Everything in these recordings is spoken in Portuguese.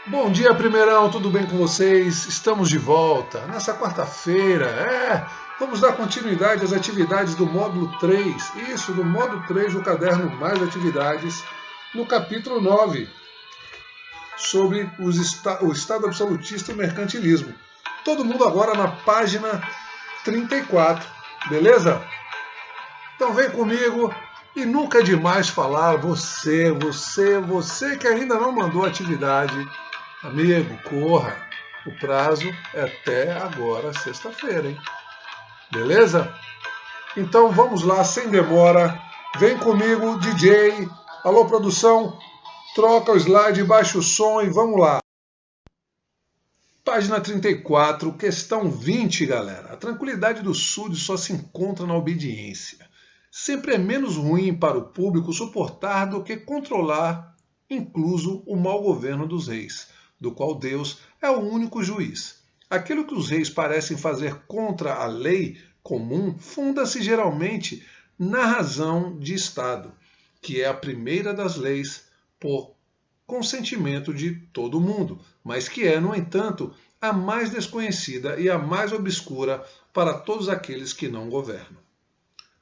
Bom dia, primeirão, tudo bem com vocês? Estamos de volta nessa quarta-feira. Vamos dar continuidade às atividades do módulo 3. Isso, do módulo 3 do caderno Mais Atividades, no capítulo 9, sobre o Estado absolutista e o mercantilismo. Todo mundo agora na página 34, beleza? Então vem comigo e nunca é demais falar você que ainda não mandou atividade. Amigo, corra. O prazo é até agora, sexta-feira, hein? Beleza? Então vamos lá, sem demora. Vem comigo, DJ. Alô, produção. Troca o slide, baixa o som e vamos lá. Página 34, questão 20, galera. A tranquilidade do súdito só se encontra na obediência. Sempre é menos ruim para o público suportar do que controlar, incluso o mau governo dos reis, do qual Deus é o único juiz. Aquilo que os reis parecem fazer contra a lei comum funda-se geralmente na razão de Estado, que é a primeira das leis por consentimento de todo mundo, mas que é, no entanto, a mais desconhecida e a mais obscura para todos aqueles que não governam.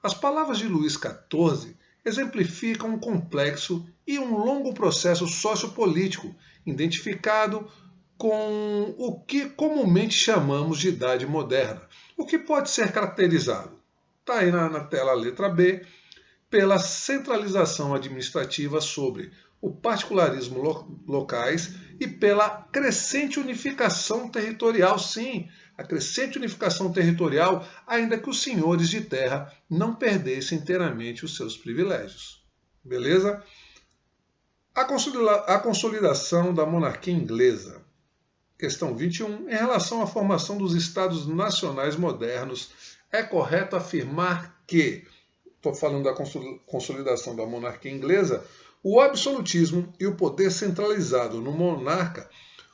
As palavras de Luís XIV exemplificam um complexo e um longo processo sociopolítico, identificado com o que comumente chamamos de Idade Moderna, o que pode ser caracterizado, está aí na tela a letra B, pela centralização administrativa sobre o particularismo locais e pela crescente unificação territorial, sim, a crescente unificação territorial, ainda que os senhores de terra não perdessem inteiramente os seus privilégios. Beleza? A consolidação da monarquia inglesa. Questão 21. Em relação à formação dos Estados nacionais modernos, é correto afirmar que, estou falando da consolidação da monarquia inglesa, o absolutismo e o poder centralizado no monarca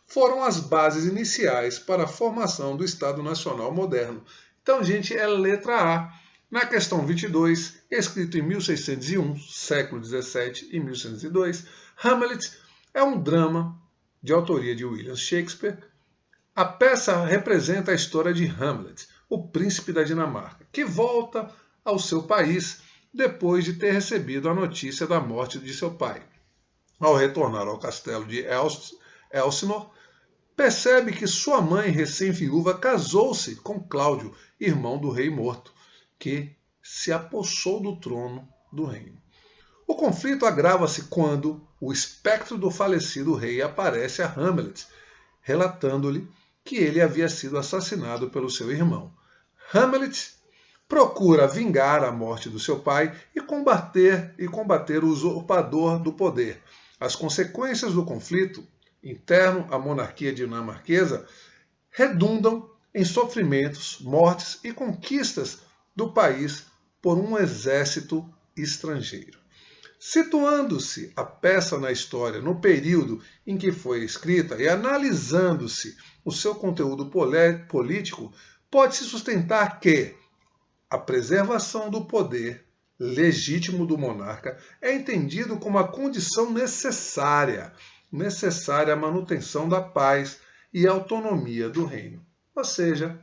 foram as bases iniciais para a formação do Estado Nacional moderno. Então, gente, é letra A. Na questão 22, escrito em 1601, século XVII e 1102, Hamlet é um drama de autoria de William Shakespeare. A peça representa a história de Hamlet, o príncipe da Dinamarca, que volta ao seu país depois de ter recebido a notícia da morte de seu pai. Ao retornar ao castelo de Elsinore, percebe que sua mãe, recém-viúva, casou-se com Cláudio, irmão do rei morto, que se apossou do trono do reino. O conflito agrava-se quando o espectro do falecido rei aparece a Hamlet, relatando-lhe que ele havia sido assassinado pelo seu irmão. Hamlet procura vingar a morte do seu pai e combater o usurpador do poder. As consequências do conflito interno à monarquia dinamarquesa redundam em sofrimentos, mortes e conquistas do país por um exército estrangeiro. Situando-se a peça na história no período em que foi escrita e analisando-se o seu conteúdo político, pode-se sustentar que a preservação do poder legítimo do monarca é entendido como a condição necessária à manutenção da paz e autonomia do reino. Ou seja,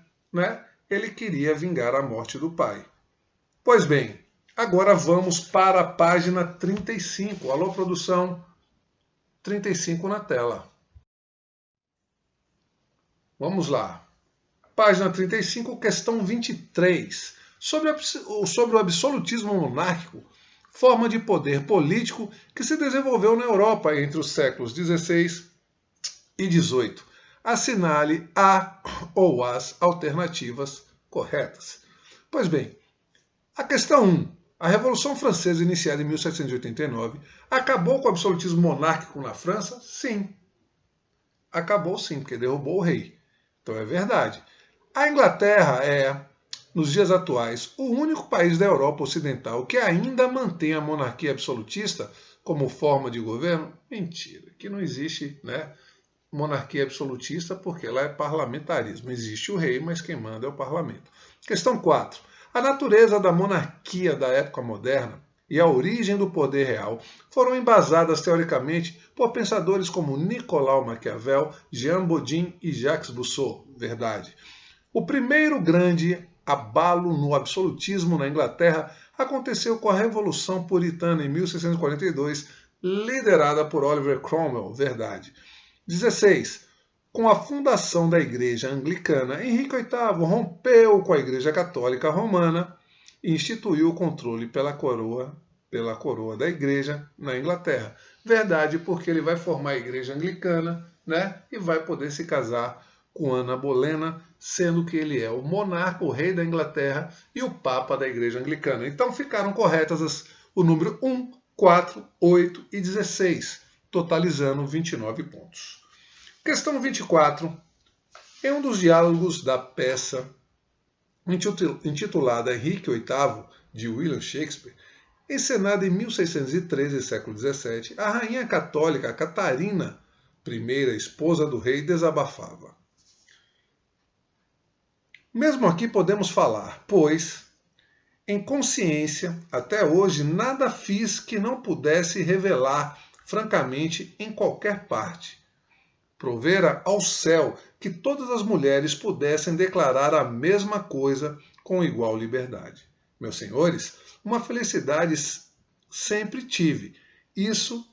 ele queria vingar a morte do pai. Pois bem, agora vamos para a página 35. Alô, produção? 35 na tela. Vamos lá. Página 35, questão 23. Sobre o absolutismo monárquico, forma de poder político que se desenvolveu na Europa entre os séculos XVI e XVIII. Assinale a ou as alternativas corretas. Pois bem, a questão 1. A Revolução Francesa, iniciada em 1789, acabou com o absolutismo monárquico na França? Sim. Acabou sim, porque derrubou o rei. Então é verdade. A Inglaterra é, nos dias atuais, o único país da Europa Ocidental que ainda mantém a monarquia absolutista como forma de governo? Mentira, que não existe monarquia absolutista porque lá é parlamentarismo. Existe o rei, mas quem manda é o parlamento. Questão 4. A natureza da monarquia da época moderna e a origem do poder real foram embasadas teoricamente por pensadores como Nicolau Maquiavel, Jean Bodin e Jacques Rousseau. Verdade. O primeiro grande abalo no absolutismo na Inglaterra aconteceu com a Revolução Puritana em 1642, liderada por Oliver Cromwell. Verdade. 16. Com a fundação da Igreja Anglicana, Henrique VIII rompeu com a Igreja Católica Romana e instituiu o controle pela coroa da Igreja na Inglaterra. Verdade, porque ele vai formar a Igreja Anglicana, né, e vai poder se casar com Ana Bolena, sendo que ele é o monarca, o rei da Inglaterra e o papa da Igreja Anglicana. Então ficaram corretas o número 1, 4, 8 e 16, totalizando 29 pontos. Questão 24. Em um dos diálogos da peça intitulada Henrique VIII, de William Shakespeare, encenada em 1613, século XVII, a rainha católica Catarina I, esposa do rei, desabafava. Mesmo aqui podemos falar, pois, em consciência, até hoje, nada fiz que não pudesse revelar francamente em qualquer parte. Provera ao céu que todas as mulheres pudessem declarar a mesma coisa com igual liberdade. Meus senhores, uma felicidade sempre tive. Isso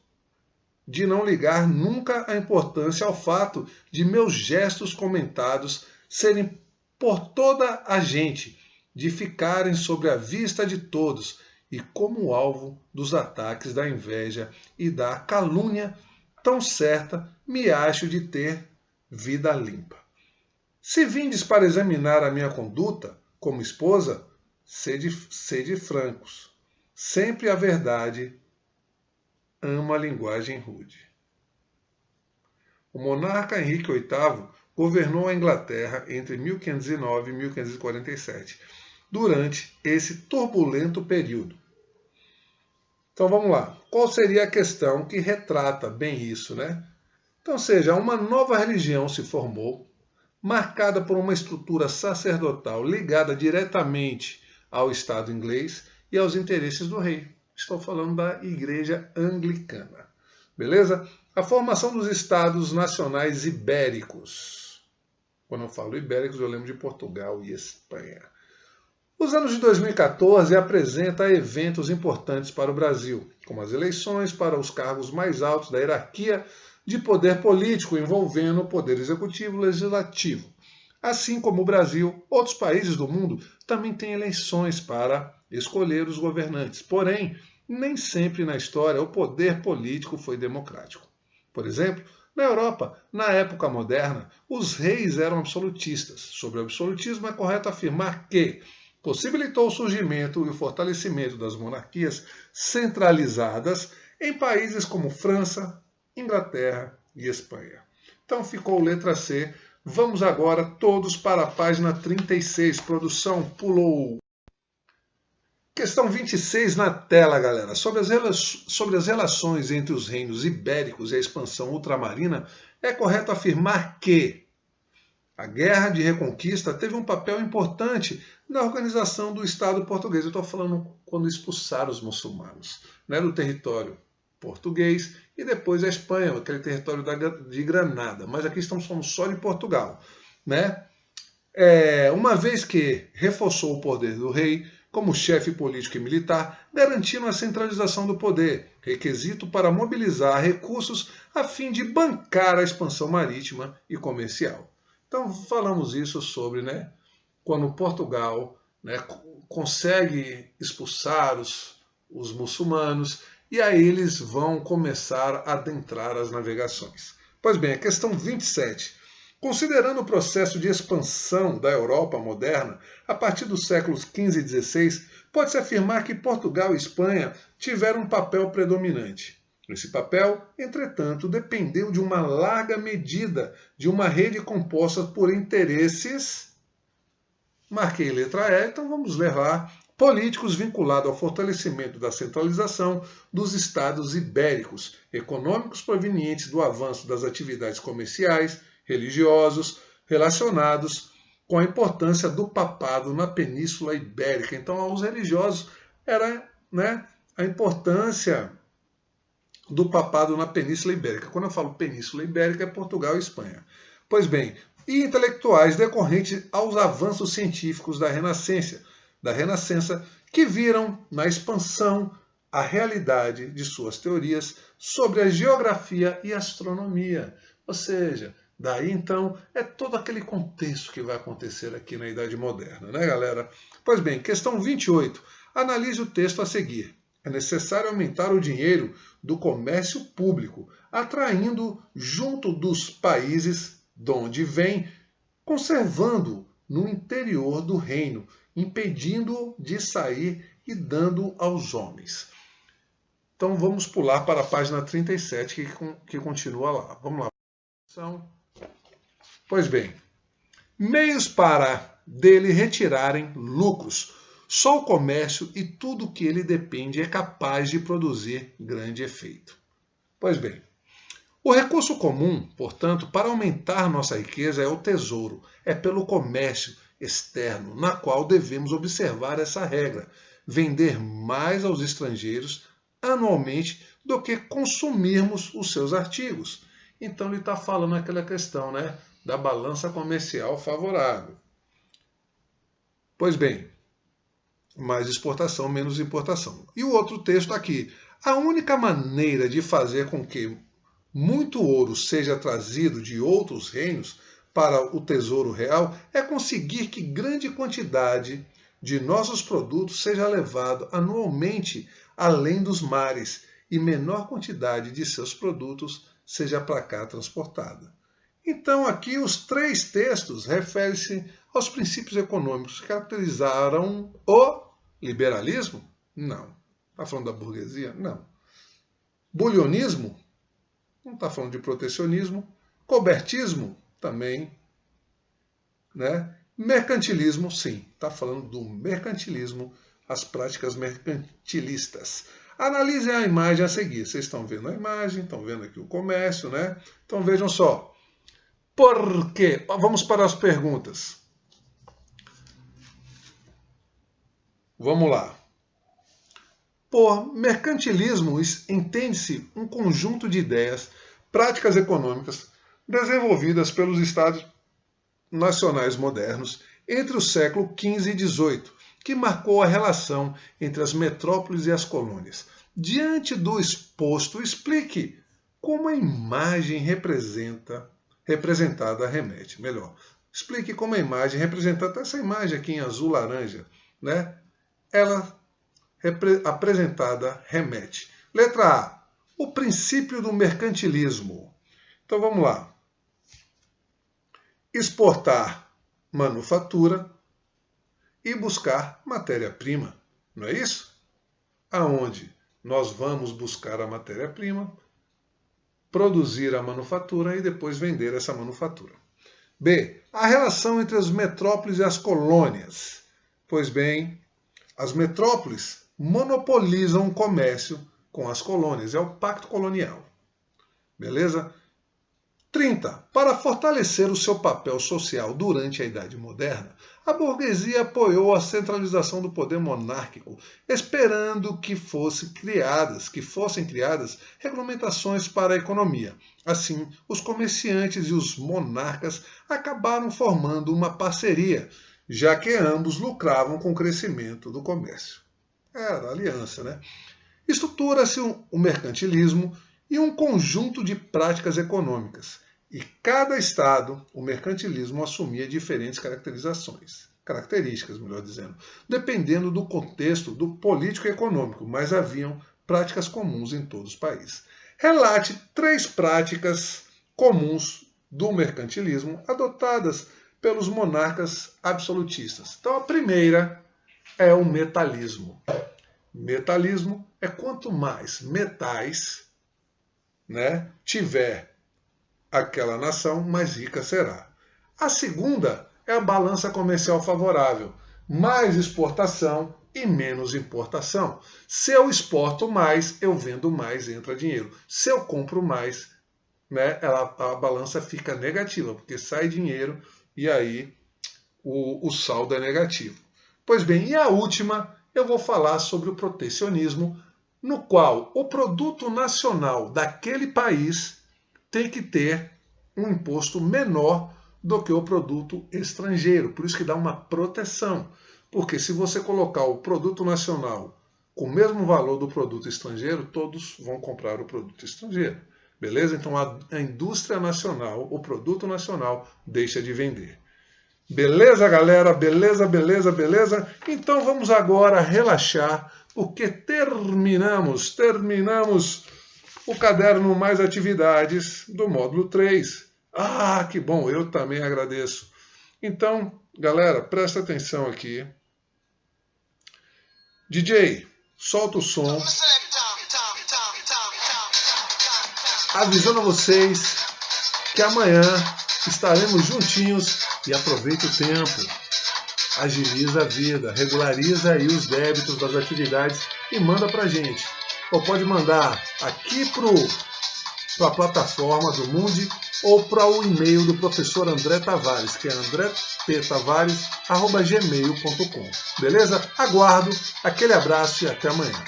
de não ligar nunca a importância ao fato de meus gestos comentados serem por toda a gente, de ficarem sobre a vista de todos e como alvo dos ataques da inveja e da calúnia, tão certa me acho de ter vida limpa. Se vindes para examinar a minha conduta como esposa, sede francos. Sempre a verdade ama a linguagem rude. O monarca Henrique VIII governou a Inglaterra entre 1509 e 1547, durante esse turbulento período. Então vamos lá. Qual seria a questão que retrata bem isso, né? Então, seja, uma nova religião se formou, marcada por uma estrutura sacerdotal ligada diretamente ao Estado inglês e aos interesses do rei. Estou falando da Igreja Anglicana. Beleza? A formação dos Estados Nacionais Ibéricos. Quando eu falo ibéricos, eu lembro de Portugal e Espanha. Os anos de 2014 apresenta eventos importantes para o Brasil, como as eleições para os cargos mais altos da hierarquia de poder político, envolvendo o poder executivo e legislativo. Assim como o Brasil, outros países do mundo também têm eleições para escolher os governantes. Porém, nem sempre na história o poder político foi democrático. Por exemplo, na Europa, na época moderna, os reis eram absolutistas. Sobre o absolutismo é correto afirmar que possibilitou o surgimento e o fortalecimento das monarquias centralizadas em países como França, Inglaterra e Espanha. Então ficou letra C. Vamos agora todos para a página 36. Produção pulou. Questão 26 na tela, galera. Sobre as relações entre os reinos ibéricos e a expansão ultramarina, é correto afirmar que a Guerra de Reconquista teve um papel importante na organização do Estado português. Eu estou falando quando expulsaram os muçulmanos, né, do território português e depois a Espanha, aquele território de Granada. Mas aqui estamos falando só de Portugal, né? Uma vez que reforçou o poder do rei como chefe político e militar, garantindo a centralização do poder, requisito para mobilizar recursos a fim de bancar a expansão marítima e comercial. Então falamos isso sobre, né, quando Portugal, né, consegue expulsar os muçulmanos e aí eles vão começar a adentrar as navegações. Pois bem, a questão 27. Considerando o processo de expansão da Europa moderna, a partir dos séculos XV e XVI, pode-se afirmar que Portugal e Espanha tiveram um papel predominante. Esse papel, entretanto, dependeu de uma larga medida de uma rede composta por interesses, marquei letra E, então vamos ler lá, políticos vinculados ao fortalecimento da centralização dos estados ibéricos, econômicos provenientes do avanço das atividades comerciais, religiosos, relacionados com a importância do papado na Península Ibérica. Então, os religiosos era, né, a importância do papado na Península Ibérica. Quando eu falo Península Ibérica, é Portugal e Espanha. Pois bem, e intelectuais decorrentes aos avanços científicos da Renascença, que viram na expansão a realidade de suas teorias sobre a geografia e astronomia. Ou seja, daí então é todo aquele contexto que vai acontecer aqui na Idade Moderna, né, galera? Pois bem, questão 28. Analise o texto a seguir. É necessário aumentar o dinheiro do comércio público, atraindo junto dos países de onde vem, conservando no interior do reino, impedindo-o de sair e dando aos homens. Então vamos pular para a página 37, que continua lá. Vamos lá. Pois bem, meios para dele retirarem lucros. Só o comércio e tudo o que ele depende é capaz de produzir grande efeito. Pois bem, o recurso comum, portanto, para aumentar nossa riqueza é o tesouro, é pelo comércio externo, na qual devemos observar essa regra, vender mais aos estrangeiros anualmente do que consumirmos os seus artigos. Então ele está falando aquela questão, né, da balança comercial favorável. Pois bem, mais exportação, menos importação. E o outro texto aqui. A única maneira de fazer com que muito ouro seja trazido de outros reinos para o tesouro real é conseguir que grande quantidade de nossos produtos seja levado anualmente além dos mares e menor quantidade de seus produtos seja para cá transportada. Então, aqui os três textos referem-se aos princípios econômicos que caracterizaram o liberalismo? Não. Está falando da burguesia? Não. Bulionismo? Não está falando de protecionismo. Cobertismo? Também. Né? Mercantilismo? Sim. Está falando do mercantilismo, as práticas mercantilistas. Analisem a imagem a seguir. Vocês estão vendo a imagem, estão vendo aqui o comércio, né? Então vejam só. Por quê? Vamos para as perguntas. Vamos lá. Por mercantilismo entende-se um conjunto de ideias, práticas econômicas desenvolvidas pelos Estados nacionais modernos entre o século XV e XVIII, que marcou a relação entre as metrópoles e as colônias. Diante do exposto, explique como a imagem representada remete. Melhor, explique como a imagem representada, essa imagem aqui em azul laranja, né? Ela apresentada remete. Letra A. O princípio do mercantilismo. Então vamos lá. Exportar manufatura e buscar matéria-prima. Não é isso? Aonde nós vamos buscar a matéria-prima, produzir a manufatura e depois vender essa manufatura. B. A relação entre as metrópoles e as colônias. Pois bem, as metrópoles monopolizam o comércio com as colônias. É o pacto colonial. Beleza? 30. Para fortalecer o seu papel social durante a Idade Moderna, a burguesia apoiou a centralização do poder monárquico, esperando que fossem criadas regulamentações para a economia. Assim, os comerciantes e os monarcas acabaram formando uma parceria, já que ambos lucravam com o crescimento do comércio. Era aliança, né? Estrutura-se o mercantilismo e um conjunto de práticas econômicas. E cada estado, o mercantilismo assumia diferentes características, melhor dizendo, dependendo do contexto do político e econômico, mas haviam práticas comuns em todos os países. Relate 3 práticas comuns do mercantilismo adotadas pelos monarcas absolutistas. Então a primeira é o metalismo. Metalismo é quanto mais metais, né, tiver aquela nação, mais rica será. A segunda é a balança comercial favorável. Mais exportação e menos importação. Se eu exporto mais, eu vendo mais, entra dinheiro. Se eu compro mais, né, a balança fica negativa, porque sai dinheiro e aí o saldo é negativo. Pois bem, e a última, eu vou falar sobre o protecionismo, no qual o produto nacional daquele país tem que ter um imposto menor do que o produto estrangeiro. Por isso que dá uma proteção. Porque se você colocar o produto nacional com o mesmo valor do produto estrangeiro, todos vão comprar o produto estrangeiro. Beleza? Então a indústria nacional, o produto nacional, deixa de vender. Beleza, galera? Beleza, beleza, beleza? Então vamos agora relaxar, porque terminamos o caderno mais atividades do módulo 3. Ah, que bom, eu também agradeço. Então, galera, presta atenção aqui. DJ, solta o som. Avisando a vocês que amanhã estaremos juntinhos e aproveita o tempo. Agiliza a vida, regulariza aí os débitos das atividades e manda pra gente. Ou pode mandar aqui para a plataforma do Mundi ou para o e-mail do professor André Tavares, que é andreptavares@gmail.com. Beleza? Aguardo, aquele abraço e até amanhã.